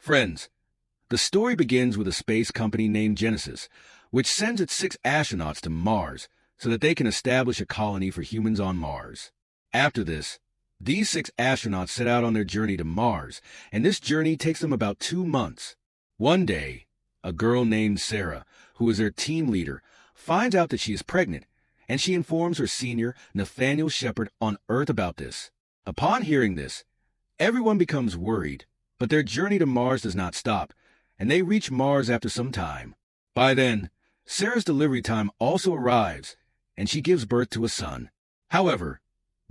Friends, the story begins with a space company named Genesis, which sends its 6 astronauts to Mars so that they can establish a colony for humans on Mars. After this, these 6 astronauts set out on their journey to Mars, and this journey takes them about 2 months. One day, a girl named Sarah, who is their team leader, finds out that she is pregnant, and she informs her senior, Nathaniel Shepard, on Earth about this. Upon hearing this, everyone becomes worried, but their journey to Mars does not stop, and they reach Mars after some time. By then, Sarah's delivery time also arrives, and she gives birth to a son. However,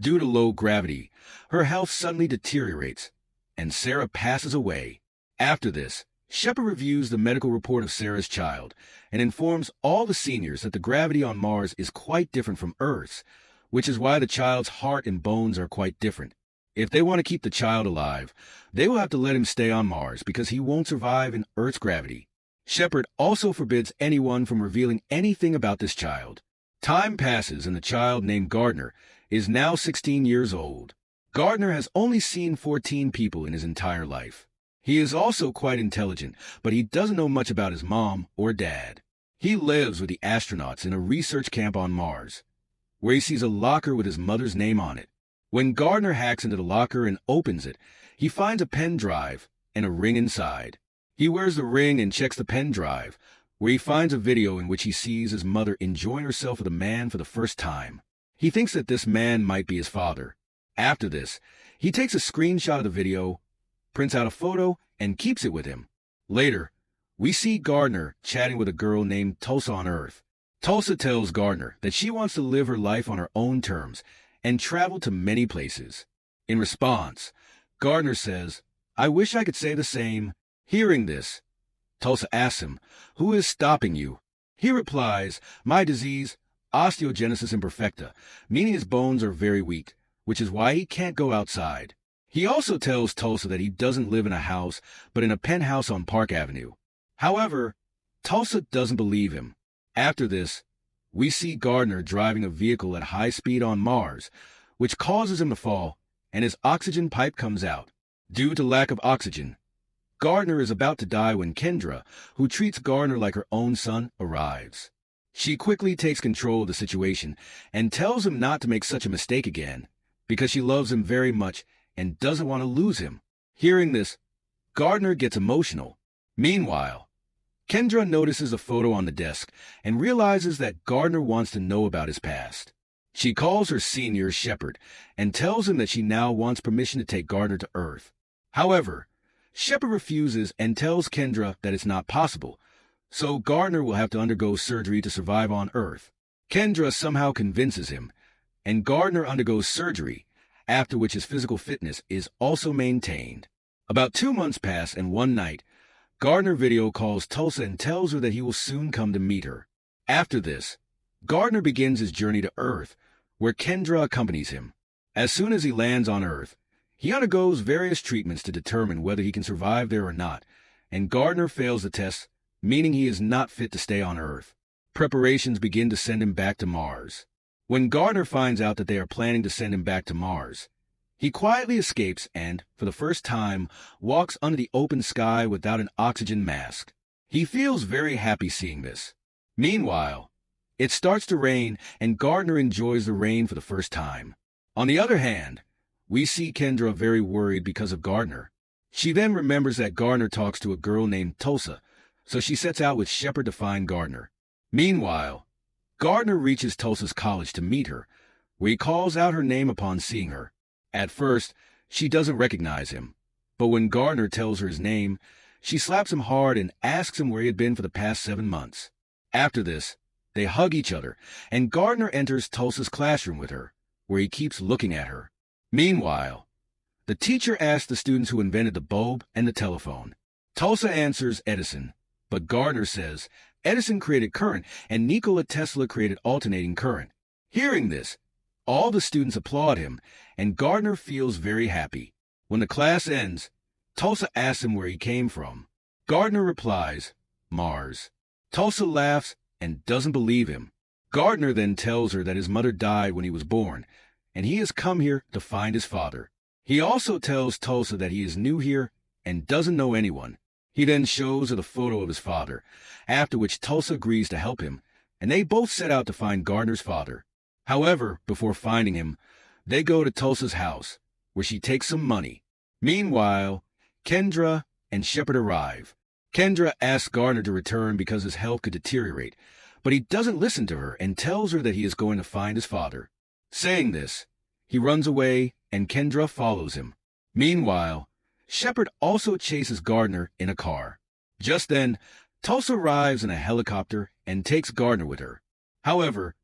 due to low gravity, her health suddenly deteriorates, and Sarah passes away. After this, Shepard reviews the medical report of Sarah's child and informs all the seniors that the gravity on Mars is quite different from Earth's, which is why the child's heart and bones are quite different. If they want to keep the child alive, they will have to let him stay on Mars because he won't survive in Earth's gravity. Shepard also forbids anyone from revealing anything about this child. Time passes and the child, named Gardner, is now 16 years old. Gardner has only seen 14 people in his entire life. He is also quite intelligent, but he doesn't know much about his mom or dad. He lives with the astronauts in a research camp on Mars, where he sees a locker with his mother's name on it. When Gardner hacks into the locker and opens it, he finds a pen drive and a ring inside. He wears the ring and checks the pen drive, where he finds a video in which he sees his mother enjoying herself with a man for the first time. He thinks that this man might be his father. After this, he takes a screenshot of the video, prints out a photo, and keeps it with him. Later, we see Gardner chatting with a girl named Tulsa on Earth. Tulsa tells Gardner that she wants to live her life on her own terms and travel to many places. In response, Gardner says, "I wish I could say the same." Hearing this, Tulsa asks him, "Who is stopping you?" He replies, "My disease, osteogenesis imperfecta," meaning his bones are very weak, which is why he can't go outside. He also tells Tulsa that he doesn't live in a house, but in a penthouse on Park Avenue. However, Tulsa doesn't believe him. After this, we see Gardner driving a vehicle at high speed on Mars, which causes him to fall, and his oxygen pipe comes out. Due to lack of oxygen, Gardner is about to die when Kendra, who treats Gardner like her own son, arrives. She quickly takes control of the situation and tells him not to make such a mistake again, because she loves him very much and doesn't want to lose him. Hearing this, Gardner gets emotional. Meanwhile, Kendra notices a photo on the desk and realizes that Gardner wants to know about his past. She calls her senior, Shepard, and tells him that she now wants permission to take Gardner to Earth. However, Shepard refuses and tells Kendra that it's not possible, so Gardner will have to undergo surgery to survive on Earth. Kendra somehow convinces him, and Gardner undergoes surgery, after which his physical fitness is also maintained. About 2 months pass, and one night, Gardner video calls Tulsa and tells her that he will soon come to meet her. After this, Gardner begins his journey to Earth, where Kendra accompanies him. As soon as he lands on Earth, he undergoes various treatments to determine whether he can survive there or not, and Gardner fails the test, meaning he is not fit to stay on Earth. Preparations begin to send him back to Mars. When Gardner finds out that they are planning to send him back to Mars, he quietly escapes and, for the first time, walks under the open sky without an oxygen mask. He feels very happy seeing this. Meanwhile, it starts to rain, and Gardner enjoys the rain for the first time. On the other hand, we see Kendra very worried because of Gardner. She then remembers that Gardner talks to a girl named Tulsa, so she sets out with Shepard to find Gardner. Meanwhile, Gardner reaches Tulsa's college to meet her, where he calls out her name upon seeing her. At first, she doesn't recognize him, but when Gardner tells her his name, she slaps him hard and asks him where he had been for the past 7 months. After this, they hug each other, and Gardner enters Tulsa's classroom with her, where he keeps looking at her. Meanwhile, the teacher asks the students who invented the bulb and the telephone. Tulsa answers Edison, but Gardner says Edison created current and Nikola Tesla created alternating current. Hearing this, all the students applaud him, and Gardner feels very happy. When the class ends, Tulsa asks him where he came from. Gardner replies, "Mars." Tulsa laughs and doesn't believe him. Gardner then tells her that his mother died when he was born, and he has come here to find his father. He also tells Tulsa that he is new here and doesn't know anyone, He then shows her the photo of his father, after which Tulsa agrees to help him, and they both set out to find Gardner's father. However, before finding him, they go to Tulsa's house, where she takes some money. Meanwhile, Kendra and Shepard arrive. Kendra asks Gardner to return because his health could deteriorate, but he doesn't listen to her and tells her that he is going to find his father. Saying this, he runs away and Kendra follows him. Meanwhile, Shepard also chases Gardner in a car. Just then, Tulsa arrives in a helicopter and takes Gardner with her. However,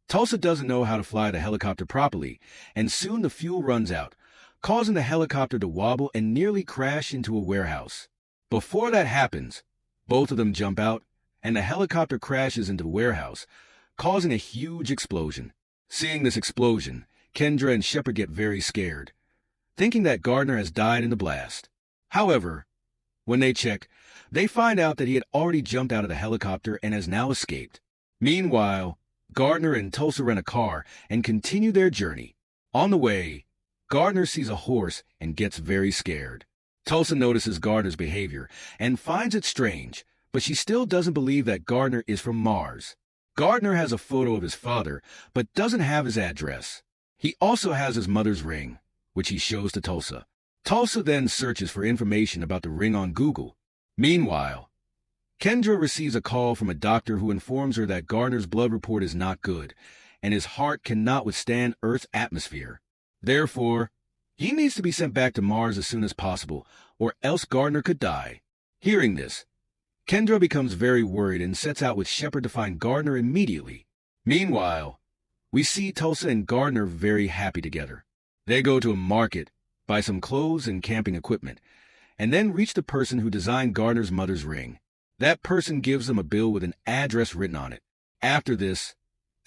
Tulsa doesn't know how to fly the helicopter properly, and soon the fuel runs out, causing the helicopter to wobble and nearly crash into a warehouse. Before that happens, both of them jump out, and the helicopter crashes into the warehouse, causing a huge explosion. Seeing this explosion, Kendra and Shepard get very scared, thinking that Gardner has died in the blast. However, when they check, they find out that he had already jumped out of the helicopter and has now escaped. Meanwhile, Gardner and Tulsa rent a car and continue their journey. On the way, Gardner sees a horse and gets very scared. Tulsa notices Gardner's behavior and finds it strange, but she still doesn't believe that Gardner is from Mars. Gardner has a photo of his father, but doesn't have his address. He also has his mother's ring, which he shows to Tulsa. Tulsa then searches for information about the ring on Google. Meanwhile, Kendra receives a call from a doctor who informs her that Gardner's blood report is not good, and his heart cannot withstand Earth's atmosphere. Therefore, he needs to be sent back to Mars as soon as possible, or else Gardner could die. Hearing this, Kendra becomes very worried and sets out with Shepard to find Gardner immediately. Meanwhile, we see Tulsa and Gardner very happy together. They go to a market, buy some clothes and camping equipment, and then reach the person who designed Gardner's mother's ring. That person gives them a bill with an address written on it. After this,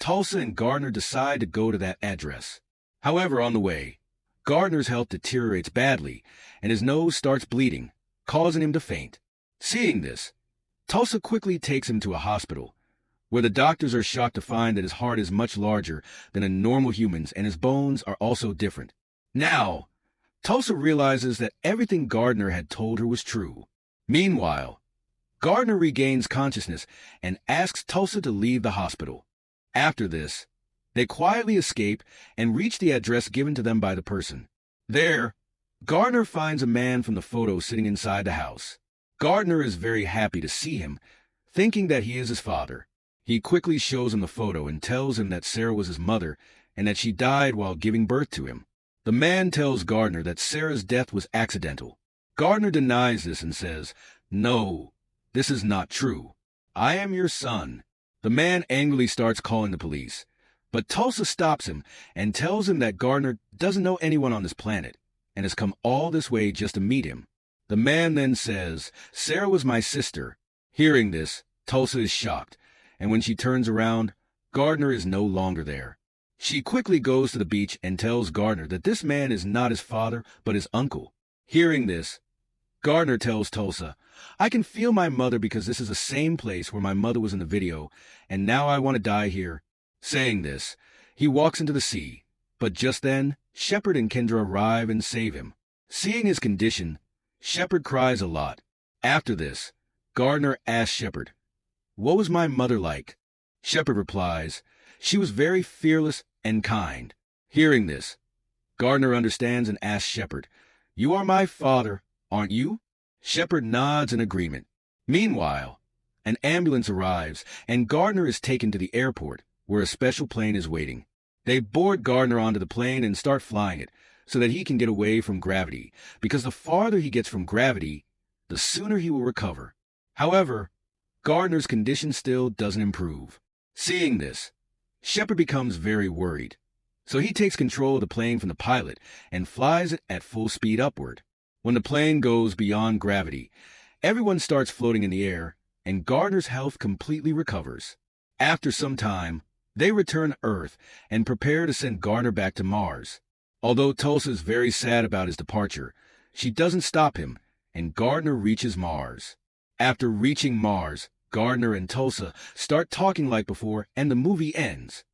Tulsa and Gardner decide to go to that address. However, on the way, Gardner's health deteriorates badly, and his nose starts bleeding, causing him to faint. Seeing this, Tulsa quickly takes him to a hospital, where the doctors are shocked to find that his heart is much larger than a normal human's and his bones are also different. Now, Tulsa realizes that everything Gardner had told her was true. Meanwhile, Gardner regains consciousness and asks Tulsa to leave the hospital. After this, they quietly escape and reach the address given to them by the person. There, Gardner finds a man from the photo sitting inside the house. Gardner is very happy to see him, thinking that he is his father. He quickly shows him the photo and tells him that Sarah was his mother and that she died while giving birth to him. The man tells Gardner that Sarah's death was accidental. Gardner denies this and says, "No, this is not true. I am your son." The man angrily starts calling the police, but Tulsa stops him and tells him that Gardner doesn't know anyone on this planet and has come all this way just to meet him. The man then says, "Sarah was my sister." Hearing this, Tulsa is shocked, and when she turns around, Gardner is no longer there. She quickly goes to the beach and tells Gardner that this man is not his father, but his uncle. Hearing this, Gardner tells Tulsa, "I can feel my mother because this is the same place where my mother was in the video, and now I want to die here." Saying this, he walks into the sea, but just then, Shepard and Kendra arrive and save him. Seeing his condition, Shepard cries a lot. After this, Gardner asks Shepard, "What was my mother like?" Shepard replies, "She was very fearless and kind." Hearing this, Gardner understands and asks Shepard, "You are my father, aren't you?" Shepard nods in agreement. Meanwhile, an ambulance arrives, and Gardner is taken to the airport, where a special plane is waiting. They board Gardner onto the plane and start flying it, so that he can get away from gravity, because the farther he gets from gravity, the sooner he will recover. However, Gardner's condition still doesn't improve. Seeing this, Shepard becomes very worried, so he takes control of the plane from the pilot and flies it at full speed upward. When the plane goes beyond gravity, everyone starts floating in the air, and Gardner's health completely recovers. After some time, they return to Earth and prepare to send Gardner back to Mars. Although Tulsa is very sad about his departure, she doesn't stop him, and Gardner reaches Mars. After reaching Mars, Gardner and Tulsa start talking like before, and the movie ends.